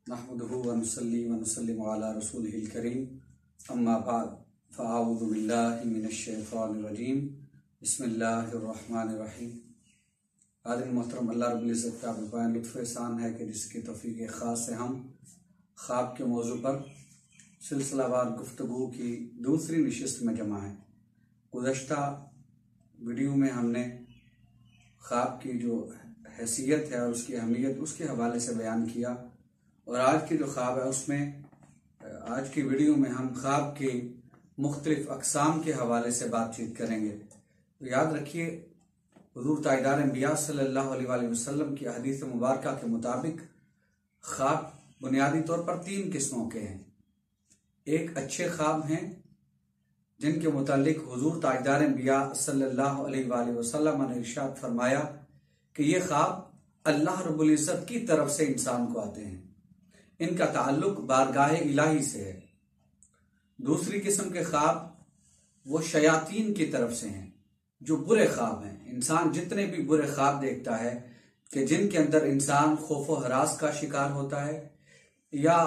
نحمده ونصلي ونسلم على رسوله الكريم اما بعد فاعوذ باللہ من الشیطان الرجیم بسم اللہ الرحمن الرحیم۔ عالم محترم، اللہ رب العزت کا بپائن لطف احسان ہے کہ جس کی توفیق خاص سے ہم خواب کے موضوع پر سلسلہ وار گفتگو کی دوسری نشست میں جمع ہیں۔ گزشتہ ویڈیو میں ہم نے خواب کی جو حیثیت ہے اور اس کی اہمیت اس کے حوالے سے بیان کیا، اور آج کی جو خواب ہے اس میں آج کی ویڈیو میں ہم خواب کی مختلف اقسام کے حوالے سے بات چیت کریں گے۔ تو یاد رکھیے، حضور تاجدار انبیاء صلی اللہ علیہ وآلہ وسلم کی حدیث مبارکہ کے مطابق خواب بنیادی طور پر 3 قسموں کے ہیں۔ ایک اچھے خواب ہیں جن کے متعلق حضور تاجدار انبیاء صلی اللہ علیہ وآلہ وسلم نے ارشاد فرمایا کہ یہ خواب اللہ رب العزت کی طرف سے انسان کو آتے ہیں، ان کا تعلق بارگاہ الہی سے ہے۔ دوسری قسم کے خواب وہ شیاطین کی طرف سے ہیں، جو برے خواب ہیں۔ انسان جتنے بھی برے خواب دیکھتا ہے کہ جن کے اندر انسان خوف و ہراس کا شکار ہوتا ہے، یا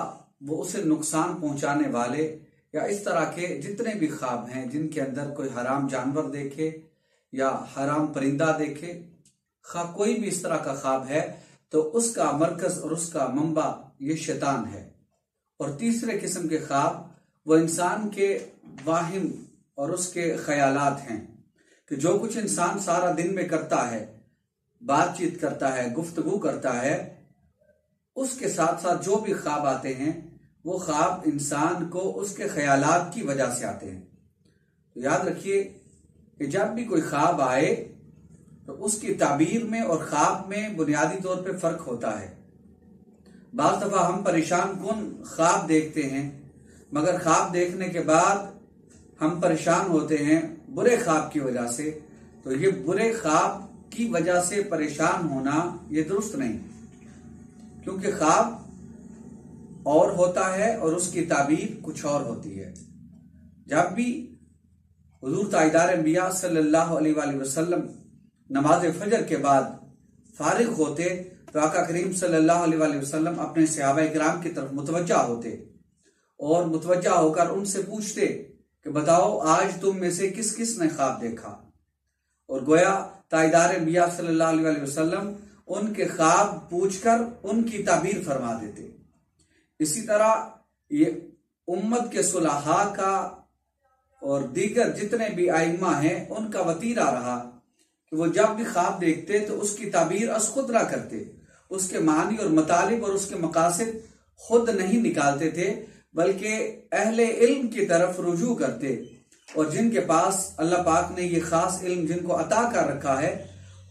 وہ اسے نقصان پہنچانے والے، یا اس طرح کے جتنے بھی خواب ہیں جن کے اندر کوئی حرام جانور دیکھے یا حرام پرندہ دیکھے، خواہ کوئی بھی اس طرح کا خواب ہے تو اس کا مرکز اور اس کا منبع یہ شیطان ہے۔ اور تیسرے قسم کے خواب وہ انسان کے واہم اور اس کے خیالات ہیں کہ جو کچھ انسان سارا دن میں کرتا ہے، بات چیت کرتا ہے، گفتگو کرتا ہے، اس کے ساتھ ساتھ جو بھی خواب آتے ہیں وہ خواب انسان کو اس کے خیالات کی وجہ سے آتے ہیں۔ تو یاد رکھیے کہ جب بھی کوئی خواب آئے تو اس کی تعبیر میں اور خواب میں بنیادی طور پہ فرق ہوتا ہے۔ بعض دفعہ ہم پریشان کن خواب دیکھتے ہیں، مگر خواب دیکھنے کے بعد ہم پریشان ہوتے ہیں برے خواب کی وجہ سے۔ تو یہ برے خواب کی وجہ سے پریشان ہونا یہ درست نہیں، کیونکہ خواب اور ہوتا ہے اور اس کی تعبیر کچھ اور ہوتی ہے۔ جب بھی حضور تاجدار انبیاء صلی اللہ علیہ وآلہ وسلم نماز فجر کے بعد فارغ ہوتے تو آقا کریم صلی اللہ علیہ وآلہ وسلم اپنے صحابہ کرام کی طرف متوجہ ہوتے اور متوجہ ہو کر ان سے پوچھتے کہ بتاؤ آج تم میں سے کس کس نے خواب دیکھا، اور گویا تاجدار انبیاء صلی اللہ علیہ وآلہ وسلم ان کے خواب پوچھ کر ان کی تعبیر فرما دیتے۔ اسی طرح یہ امت کے صلحاء کا اور دیگر جتنے بھی ائمہ ہیں ان کا وتیرہ رہا کہ وہ جب بھی خواب دیکھتے تو اس کی تعبیر از خود نہ کرتے، اس کے معنی اور مطالب اور اس کے مقاصد خود نہیں نکالتے تھے، بلکہ اہل علم کی طرف رجوع کرتے، اور جن کے پاس اللہ پاک نے یہ خاص علم جن کو عطا کر رکھا ہے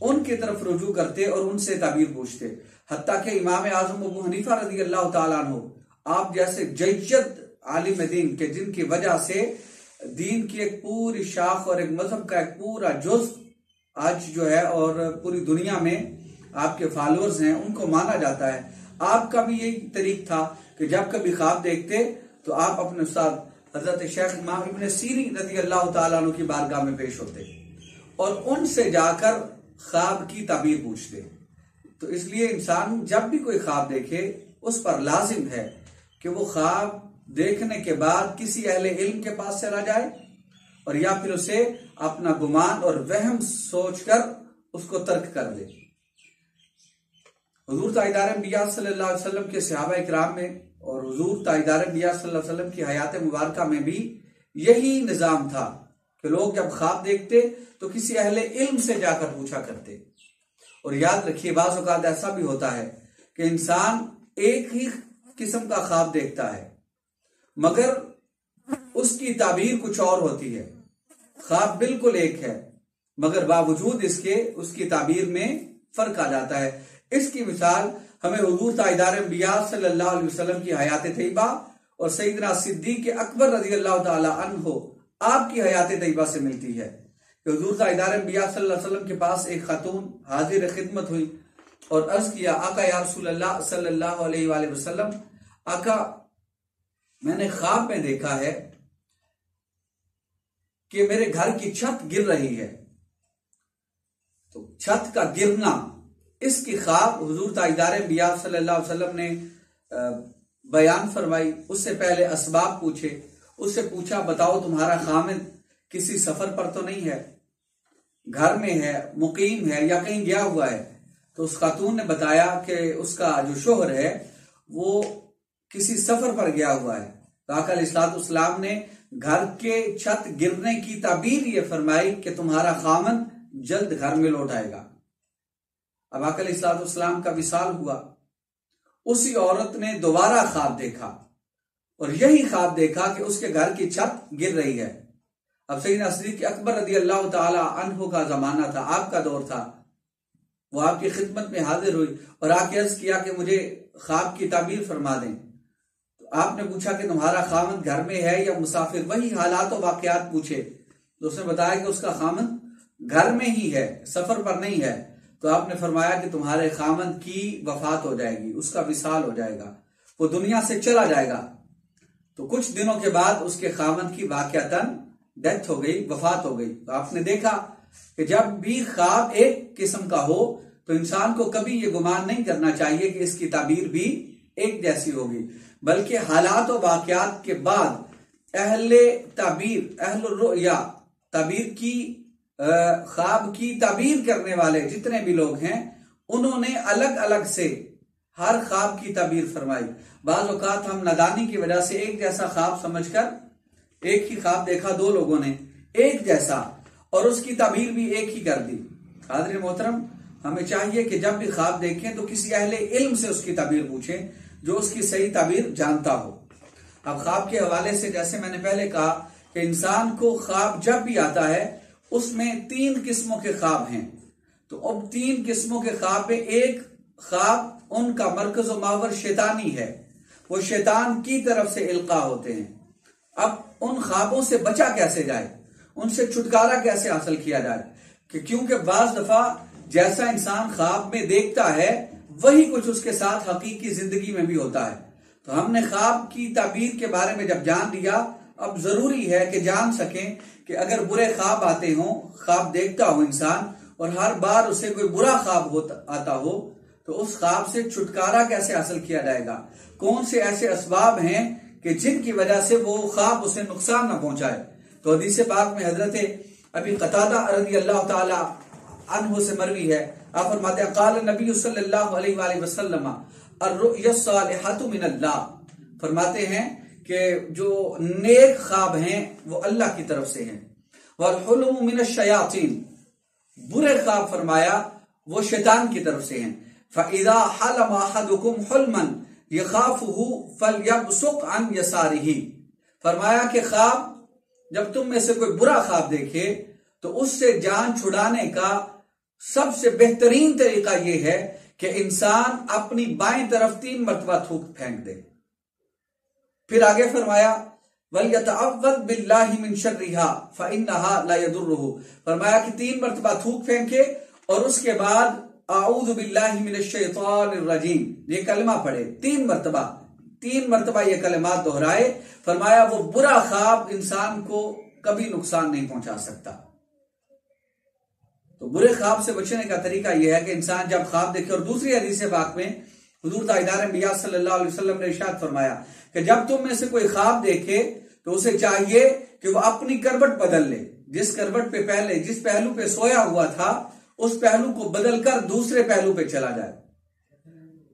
ان کی طرف رجوع کرتے اور ان سے تعبیر پوچھتے۔ حتیٰ کہ امام اعظم ابو حنیفہ رضی اللہ تعالیٰ عنہ، آپ جیسے جید عالم دین کے جن کی وجہ سے دین کی ایک پوری شاخ اور ایک مذہب کا ایک پورا جز آج جو ہے اور پوری دنیا میں آپ کے فالورز ہیں، ان کو مانا جاتا ہے۔ آپ کا بھی یہی طریق تھا کہ جب کبھی خواب دیکھتے تو آپ اپنے استاد حضرت شیخ امام ابن سیرین رضی اللہ تعالیٰ عنہ کی بارگاہ میں پیش ہوتے اور ان سے جا کر خواب کی تعبیر پوچھتے۔ تو اس لیے انسان جب بھی کوئی خواب دیکھے اس پر لازم ہے کہ وہ خواب دیکھنے کے بعد کسی اہل علم کے پاس سے رہ جائے، اور یا پھر اسے اپنا گمان اور وہم سوچ کر اس کو ترک کر دے۔ حضور تاجدار انبیاء صلی اللہ علیہ وسلم کے صحابہ اکرام میں اور حضور تاجدار انبیاء صلی اللہ علیہ وسلم کی حیات مبارکہ میں بھی یہی نظام تھا کہ لوگ جب خواب دیکھتے تو کسی اہل علم سے جا کر پوچھا کرتے۔ اور یاد رکھیے بعض اوقات ایسا بھی ہوتا ہے کہ انسان ایک ہی قسم کا خواب دیکھتا ہے مگر اس کی تعبیر کچھ اور ہوتی ہے۔ خواب بالکل ایک ہے مگر باوجود اس کے اس کی تعبیر میں فرق آ جاتا ہے۔ اس کی مثال ہمیں حضور تاجدار انبیاء صلی اللہ علیہ وسلم کی حیات طیبہ اور سیدنا صدیق اکبر رضی اللہ تعالی عنہ آپ کی حیات طیبہ سے ملتی ہے کہ حضور تاجدار انبیاء صلی اللہ علیہ وسلم کے پاس ایک خاتون حاضر خدمت ہوئی اور عرض کیا، آقا یا رسول اللہ صلی اللہ علیہ وآلہ وسلم، آقا میں نے خواب میں دیکھا ہے کہ میرے گھر کی چھت گر رہی ہے۔ تو چھت کا گرنا، اس کی خواب حضور تاجدار انبیاء صلی اللہ علیہ وسلم نے بیان فرمائی، اس سے پہلے اسباب پوچھے، اس سے پوچھا بتاؤ تمہارا خامد کسی سفر پر تو نہیں ہے، گھر میں ہے، مقیم ہے یا کہیں گیا ہوا ہے؟ تو اس خاتون نے بتایا کہ اس کا جو شوہر ہے وہ کسی سفر پر گیا ہوا ہے۔ تو آقا علیہ الصلوۃ والسلام نے گھر کے چھت گرنے کی تعبیر یہ فرمائی کہ تمہارا خامد جلد گھر میں لوٹ آئے گا۔ اب آقا علیہ الصلوۃ والسلام کا وصال ہوا، اسی عورت نے دوبارہ خواب دیکھا اور یہی خواب دیکھا کہ اس کے گھر کی چھت گر رہی ہے۔ اب سیدنا صدیق اکبر رضی اللہ تعالی عنہ کا زمانہ تھا، آپ کا دور تھا، وہ آپ کی خدمت میں حاضر ہوئی اور آ کے عرض کیا کہ مجھے خواب کی تعبیر فرما دیں۔ تو آپ نے پوچھا کہ تمہارا خامد گھر میں ہے یا مسافر؟ وہی حالات و واقعات پوچھے تو اس نے بتایا کہ اس کا خامد گھر میں ہی ہے، سفر پر نہیں ہے۔ تو آپ نے فرمایا کہ تمہارے خامد کی وفات ہو جائے گی، اس کا وصال ہو جائے گا، وہ دنیا سے چلا جائے گا۔ تو کچھ دنوں کے بعد اس کے خامد کی واقعتاً ڈیتھ ہو گئی، وفات ہو گئی۔ تو آپ نے دیکھا کہ جب بھی خواب ایک قسم کا ہو تو انسان کو کبھی یہ گمان نہیں کرنا چاہیے کہ اس کی تعبیر بھی ایک جیسی ہوگی، بلکہ حالات و واقعات کے بعد اہل تعبیر، اہل الرؤیا، تعبیر کی خواب کی تعبیر کرنے والے جتنے بھی لوگ ہیں انہوں نے الگ الگ سے ہر خواب کی تعبیر فرمائی۔ بعض اوقات ہم نادانی کی وجہ سے ایک جیسا خواب سمجھ کر ایک ہی خواب دیکھا دو لوگوں نے ایک جیسا اور اس کی تعبیر بھی ایک ہی کر دی۔ حاضرین محترم، ہمیں چاہیے کہ جب بھی خواب دیکھیں تو کسی اہل علم سے اس کی تعبیر پوچھیں جو اس کی صحیح تعبیر جانتا ہو۔ اب خواب کے حوالے سے جیسے میں نے پہلے کہا کہ انسان کو خواب جب بھی آتا ہے اس میں 3 قسموں کے خواب ہیں۔ تو اب 3 قسموں کے خواب میں ایک خواب ان کا مرکز و محور شیطانی ہے، وہ شیطان کی طرف سے القاء ہوتے ہیں۔ اب ان خوابوں سے بچا کیسے جائے، ان سے چھٹکارا کیسے حاصل کیا جائے؟ کہ کیونکہ بعض دفعہ جیسا انسان خواب میں دیکھتا ہے وہی کچھ اس کے ساتھ حقیقی زندگی میں بھی ہوتا ہے۔ تو ہم نے خواب کی تعبیر کے بارے میں جب جان لیا، اب ضروری ہے کہ جان سکیں کہ اگر برے خواب آتے ہوں، خواب دیکھتا ہو انسان اور ہر بار اسے کوئی برا خواب آتا ہو تو اس خواب سے چھٹکارا کیسے حاصل کیا جائے گا؟ کون سے ایسے اسباب ہیں کہ جن کی وجہ سے وہ خواب اسے نقصان نہ پہنچائے؟ تو حدیث پاک میں حضرت ابی قتادہ رضی اللہ تعالی عنہ سے مروی ہے، آپ فرماتے ہیں قال نبی صلی اللہ علیہ وآلہ وسلم الرؤیا الصالحۃ من اللہ، فرماتے ہیں کہ جو نیک خواب ہیں وہ اللہ کی طرف سے ہیں، والحلم من الشیاطین، برے خواب فرمایا وہ شیطان کی طرف سے ہیں۔ فَإِذَا حَلَمَ أَحَدُكُمْ حُلْمًا يَخَافُهُ فَلْيَبْصُقْ عَنْ يَسَارِهِ، فرمایا کہ خواب جب تم میں سے کوئی برا خواب دیکھے تو اس سے جان چھڑانے کا سب سے بہترین طریقہ یہ ہے کہ انسان اپنی بائیں طرف 3 مرتبہ تھوک پھینک دے۔ پھر آگے فرمایا وَلْيَتَعَوَّذْ بِاللَّهِ مِنْ شَرِّهَا فَإِنَّهَا لَا يَضُرُّهُ، فرمایا کہ 3 مرتبہ تھوک پھینکے اور اس کے بعد اعوذ باللہ من الشیطان الرجیم یہ کلمہ پڑھے 3 مرتبہ، 3 مرتبہ یہ کلمات دہرائے، فرمایا وہ برا خواب انسان کو کبھی نقصان نہیں پہنچا سکتا۔ تو برے خواب سے بچنے کا طریقہ یہ ہے کہ انسان جب خواب دیکھے، اور دوسری حدیث پاک میں حضور تاجدار انبیاء صلی اللہ علیہ وسلم نے ارشاد فرمایا کہ جب تم میں سے کوئی خواب دیکھے تو اسے چاہیے کہ وہ اپنی کروٹ بدل لے، جس کروٹ پہ پہلے جس پہلو پہ سویا ہوا تھا اس پہلو کو بدل کر دوسرے پہلو پہ چلا جائے،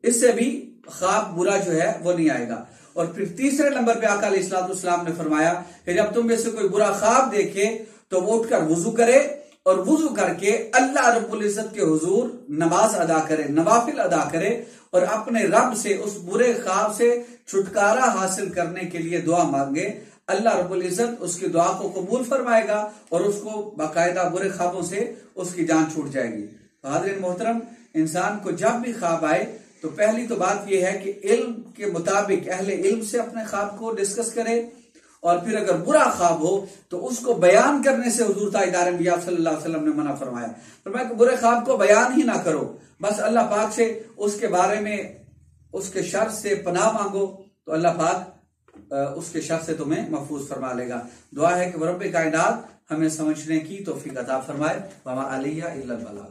اس سے بھی خواب برا جو ہے وہ نہیں آئے گا۔ اور پھر تیسرے نمبر پہ آقا علیہ الصلوۃ والسلام نے فرمایا کہ جب تم میں سے کوئی برا خواب دیکھے تو وہ اٹھ کر وضو کرے اور وضو کر کے اللہ رب العزت کے حضور نماز ادا کرے، نوافل ادا کرے اور اپنے رب سے اس برے خواب سے چھٹکارا حاصل کرنے کے لیے دعا مانگے۔ اللہ رب العزت اس کی دعا کو قبول فرمائے گا اور اس کو باقاعدہ برے خوابوں سے اس کی جان چھوٹ جائے گی۔ حاضرین محترم، انسان کو جب بھی خواب آئے تو پہلی تو بات یہ ہے کہ علم کے مطابق اہل علم سے اپنے خواب کو ڈسکس کرے، اور پھر اگر برا خواب ہو تو اس کو بیان کرنے سے حضور تاجدار انبیاء صلی اللہ علیہ وسلم نے منع فرمایا۔ فرمایا کہ برے خواب کو بیان ہی نہ کرو، بس اللہ پاک سے اس کے بارے میں اس کے شر سے پناہ مانگو تو اللہ پاک اس کے شر سے تمہیں محفوظ فرما لے گا۔ دعا ہے کہ رب کائنات ہمیں سمجھنے کی توفیق عطا فرمائے۔ وما علیہ الا البلاغ۔